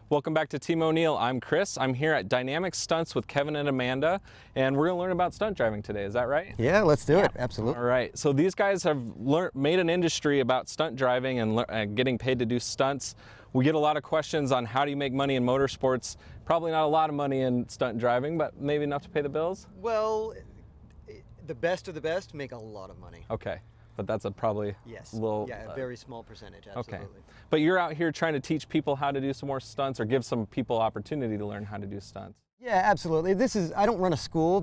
Welcome back to Team O'Neill. I'm Chris. I'm here at Dynamic Stunts with Kevin and Amanda, and we're going to learn about stunt driving today. Is that right? Yeah, let's do it. Absolutely. All right. So these guys have made an industry about stunt driving and getting paid to do stunts. We get a lot of questions on how do you make money in motorsports. Probably not a lot of money in stunt driving, but maybe enough to pay the bills? Well, the best of the best make a lot of money. Okay. But that's probably little... Yeah, a very small percentage, absolutely. Okay. But you're out here trying to teach people how to do some more stunts or give some people opportunity to learn how to do stunts. Yeah, absolutely. I don't run a school.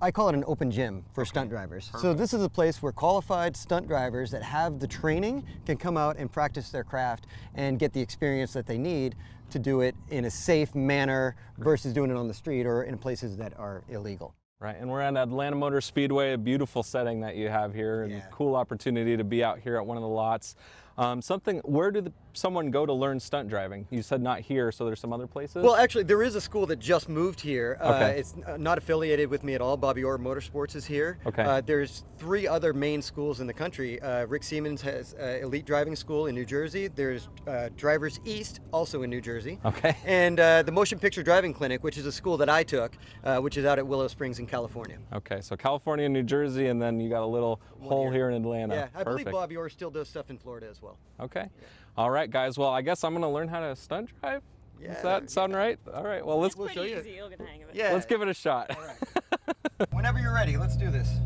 I call it an open gym for stunt drivers. Perfect. So this is a place where qualified stunt drivers that have the training can come out and practice their craft and get the experience that they need to do it in a safe manner versus doing it on the street or in places that are illegal. Right, and we're at Atlanta Motor Speedway, a beautiful setting that you have here, and cool opportunity to be out here at one of the lots. Where did someone go to learn stunt driving? You said not here, so there's some other places? Well, actually, there is a school that just moved here. Okay. It's not affiliated with me at all. Bobby Orr Motorsports is here. Okay. There's 3 other main schools in the country. Rick Siemens has Elite Driving School in New Jersey. There's Drivers East, also in New Jersey. Okay. And the Motion Picture Driving Clinic, which is a school that I took, which is out at Willow Springs in California. Okay, so California and New Jersey, and then you got a little hole here in Atlanta. Yeah, I believe Bobby Orr still does stuff in Florida as well. Okay. Yeah. All right, guys. Well, I guess I'm going to learn how to stunt drive. Yeah. Does that sound right? All right. Well, we'll show you. You'll get the hang of it. Yeah. Let's give it a shot. All right. Whenever you're ready, let's do this. So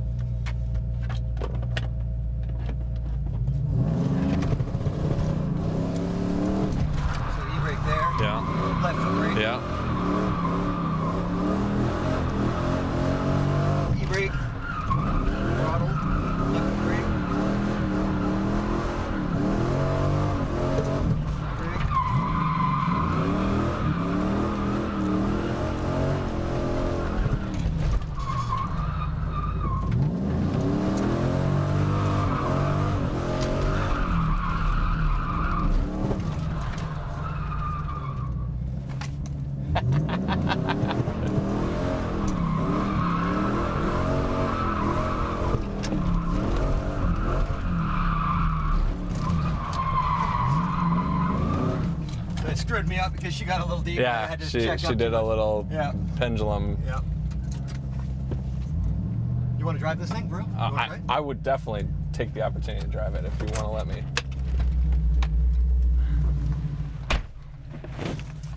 e-brake there. Yeah. Left foot brake. Yeah. E-brake. Throttle. Left foot brake. It screwed me up because she got a little deep. Yeah, I had to she did a little pendulum. Yeah. You want to drive this thing, bro? I would definitely take the opportunity to drive it if you want to let me.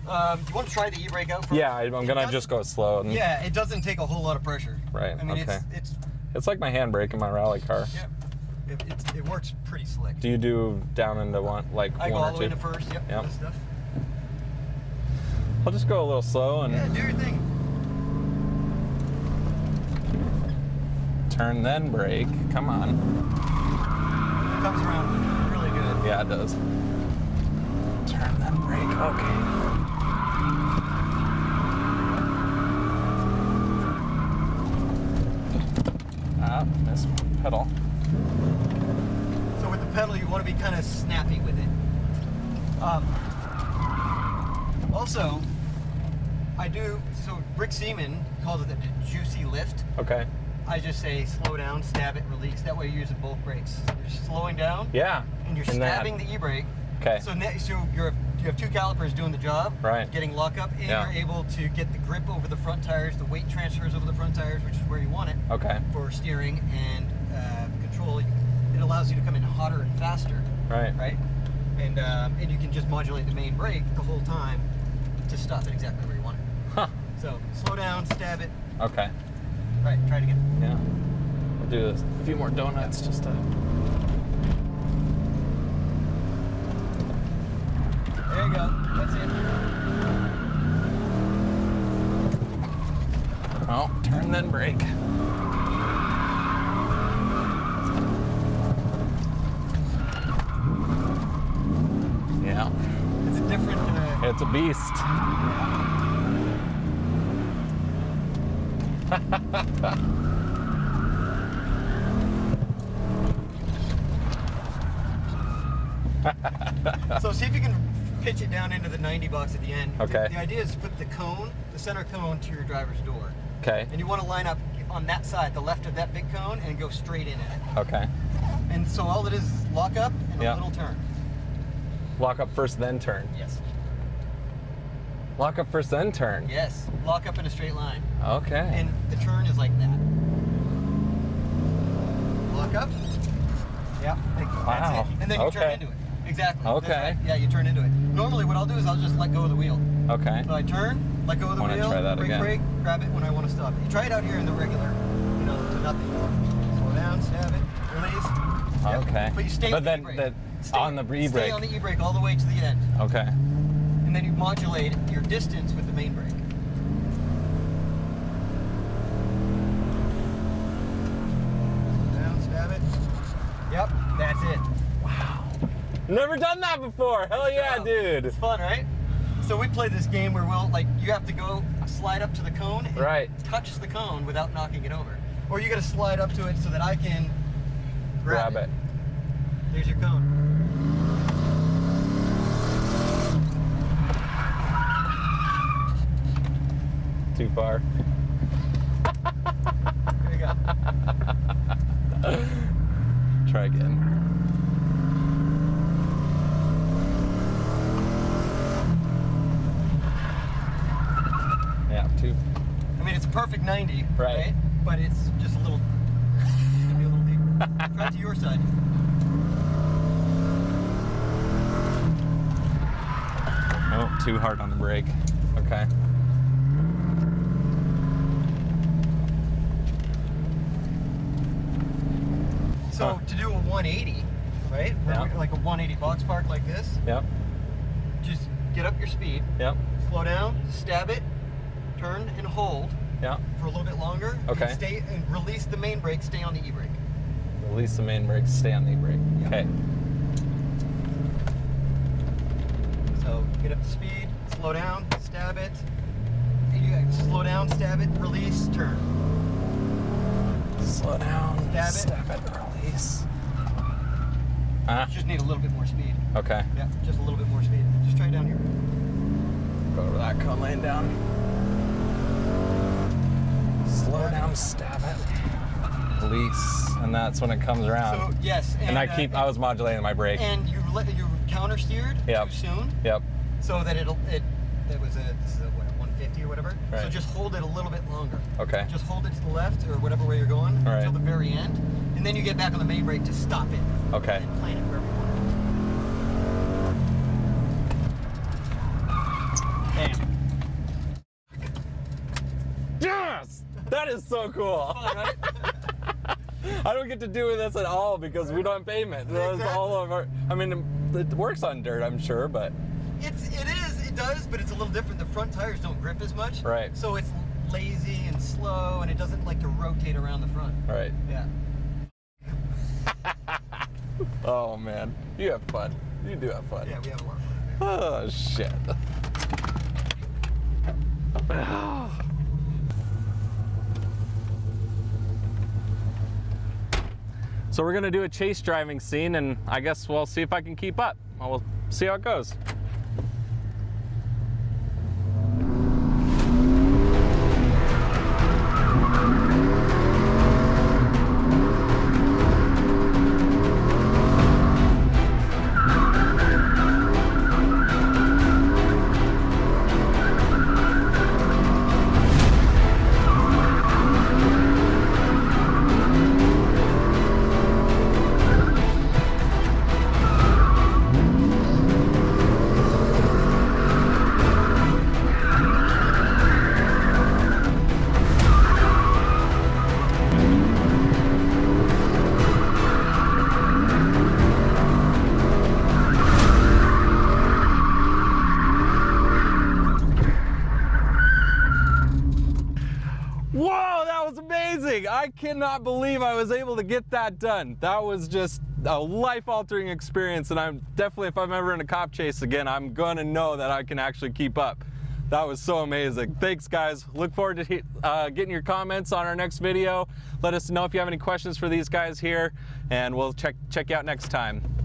Do you want to try the e-brake out first? Yeah, I'm gonna just go slow. Yeah, it doesn't take a whole lot of pressure. Right. I mean, okay. it's like my handbrake in my rally car. Yeah. It works pretty slick. Do you do down into one, like I one go or all the two? way to first. Yep. This stuff. I'll just go a little slow and do your thing. Turn then brake. Come on. It comes around really good. Yeah, it does. Turn then brake. Okay. This pedal. So with the pedal, you want to be kind of snappy with it. Also, so Rick Seaman calls it the juicy lift. Okay. I just say slow down, stab it, release. That way you're using both brakes. You're slowing down. Yeah. And you're stabbing the e-brake. Okay. So you have 2 calipers doing the job. Right. Getting lockup, and you're able to get the grip over the front tires, the weight transfers over the front tires, which is where you want it. Okay. For steering and control. It allows you to come in hotter and faster. Right. Right. And you can just modulate the main brake the whole time to stop it exactly where you want it. Huh. So slow down, stab it. Okay. Right, try it again. Yeah. We'll do a few more donuts just to... There you go. That's it. Oh, turn then brake. Yeah. It's a different... It's a beast. So see if you can pitch it down into the 90 box at the end. Okay. The idea is to put the cone, the center cone, to your driver's door. Okay. And you want to line up on that side, the left of that big cone, and go straight in it. Okay. And so all it is lock up and a little turn. Lock up first, then turn. Yes. Lock up first, then turn. Yes, lock up in a straight line. Okay. And the turn is like that. Lock up. Yep. Wow. That's it. And then you turn into it. Exactly. Okay. Right. Yeah, you turn into it. Normally what I'll do is I'll just let go of the wheel. Okay. So I turn, let go of the wheel, try that again. brake, grab it when I want to stop it. You try it out here in the regular, you know, to nothing. Slow down, stab it, release. Yep. Okay. But you stay but on then the e-brake. on the e-brake. Stay on the e-brake all the way to the end. Okay. And then you modulate your distance with the main brake. Slow down, stab it. Yep, that's it. Wow. Never done that before. Hell yeah, dude. It's fun, right? So we play this game where you have to go slide up to the cone and touch the cone without knocking it over. Or you got to slide up to it so that I can grab it. There's your cone. Too far. There you go. Try again. Yeah, two. I mean, it's a perfect 90, Right. right? But it's just a little, it's gonna be a little deeper. Try it to your side. Oh, too hard on the brake. Okay. So to do a 180, right? Like a 180 box park like this. Yep. Just get up your speed. Yep. Slow down, stab it, turn and hold. Yep. For a little bit longer. Okay. And stay and release the main brake. Stay on the e-brake. Release the main brake. Stay on the e-brake. Yep. Okay. So get up to speed. Slow down. Stab it. Slow down. Stab it. Release. Turn. Slow down. Stab it. Release. Just need a little bit more speed. Okay. Yeah, just a little bit more speed. Just try it down here. Go over that cone lane down. Slow down, stab it. Release, and that's when it comes around. So yes, and I was modulating my brake. And you counter steered too soon. Yep. So that this is a 150 or whatever. Right. So just hold it a little bit longer. Okay. Just hold it to the left or whatever way you're going until the very end, and then you get back on the main brake to stop it. Okay. And plan it wherever you want. Bam. Yes! That is so cool. Fun, right? I don't get to do this at all because we don't have pavement. Exactly. That's all of our. I mean, it works on dirt, I'm sure, but. It does, but it's a little different. The front tires don't grip as much. Right. So it's lazy and slow, and it doesn't like to rotate around the front. Right. Yeah. Oh man, you have fun. You do have fun. Yeah, we have a lot of fun. Oh shit. So we're gonna do a chase driving scene, and I guess we'll see if I can keep up. We'll see how it goes. Whoa, that was amazing. I cannot believe I was able to get that done. That was just a life-altering experience, and I'm definitely, if I'm ever in a cop chase again, I'm gonna know that I can actually keep up. That was so amazing. Thanks, guys. Look forward to getting your comments on our next video. Let us know if you have any questions for these guys here, and we'll check you out next time.